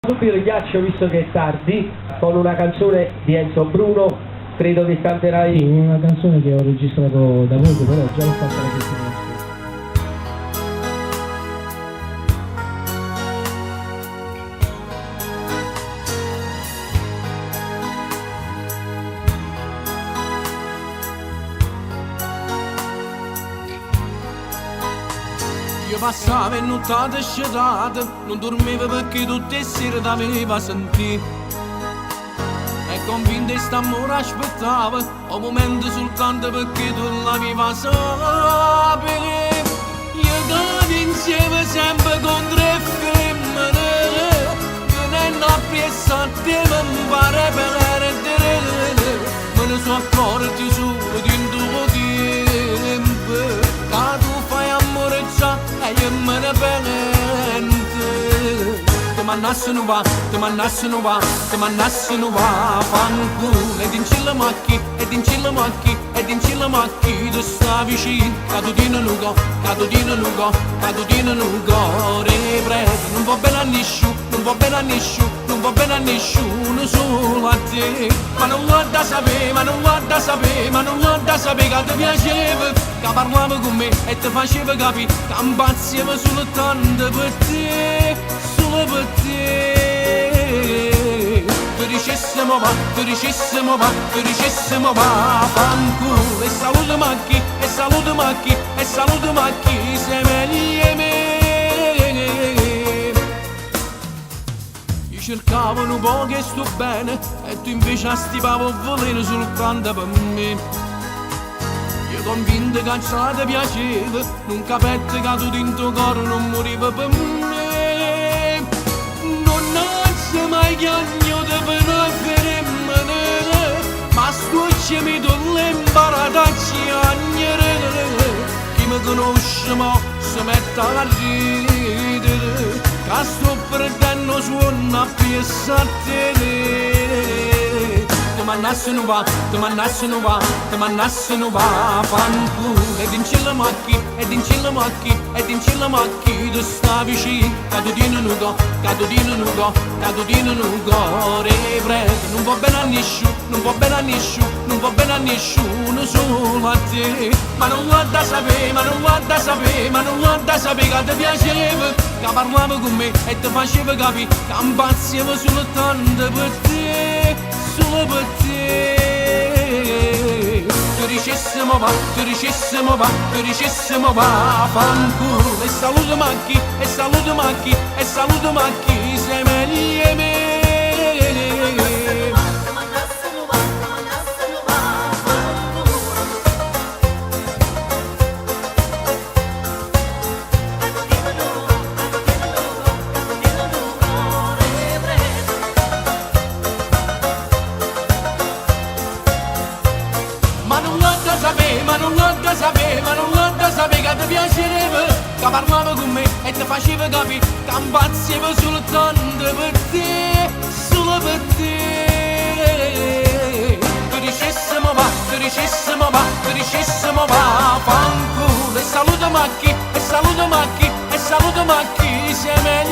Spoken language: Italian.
Subito il ghiaccio, visto che è tardi, con una canzone di Enzo Bruno, credo che canterai. Sì, una canzone che ho registrato da poco, però già l'ho fatta la settimana scorsa. Io passavo e nottate scerate, non dormivo perché tutte le sere t'aveva sentito. E convinto che st'amore aspettava, un momento soltanto perché tu l'avevi sapere. Io cado insieme sempre contro le femmine, venendo a pressate mi pare perdere. Me ne sono accorto solo di un tuo tempo, che tu fai amore già e io me ne pento. Ti mannassi non va, ti mannassi non va, ti mannassi non va, fanculo. Ed in cilla macchi, ed in cilla macchi, ed in cilla macchi, tu stai vicino, cadutino nugo, cadutino nugo, cadutino nugo, ripreso. Non va bene a nessuno, non va bene a nessuno, non va bene a nessuno, solo a te. Ma non guarda sapere, ma non guarda sapere, ma non guarda sapere che ti piaceva, che parlava con me e ti faceva capire che impazziva soltanto per te, solo per te. Ti dicessimo va, ti dicessimo va, ti dicessimo va, fanculo. E saluto macchi, e saluto macchi, e saluto macchi, sei meglio me. Io cercavo un po' che sto bene e tu invece stipavo volere soltanto per me. Io convinto che ciò ti piaceva, non capette che tu dentro cuore non moriva per me. Non c'è mai chiagnato per fermare, ma stucciami tu l'imparata a chiagnare. Chi mi conosce mo si mette a ridere, che sto perdendo suona a te. Ti mannassi non va, ti mannassi non va, ti mannassi non va, fanculo. Ed in cilla macchi, ed in cilla macchi, ed in cilla macchi, tu stai vicino, cadutino nugo, cadutino nugo, cadutino nugo, ripreso. Non va bene a nessuno, non va bene a nessuno, non va bene a nessuno, solo a te. Ma non guarda sapere, ma non guarda sapere, ma non guarda sapere che ti piaceva, che parlava con me e ti faceva capire che impazziva soltanto per te, solo per te. Ti dicessimo va, ti dicessimo va, ti dicessimo va, fanculo. E saluto macchi, e saluto macchi, e saluto macchi, sei meglio me. Ma non guarda sapere, ma non guarda sapere, ma non guarda sapere che ti piaceva, che parlava con me e ti faceva capire che impazziva soltanto per te, solo per te. Ti dicessimo va, ti dicessimo va, ti dicessimo va, fanculo. E saluto macchi, e saluto macchi, e saluto macchi, sei meglio.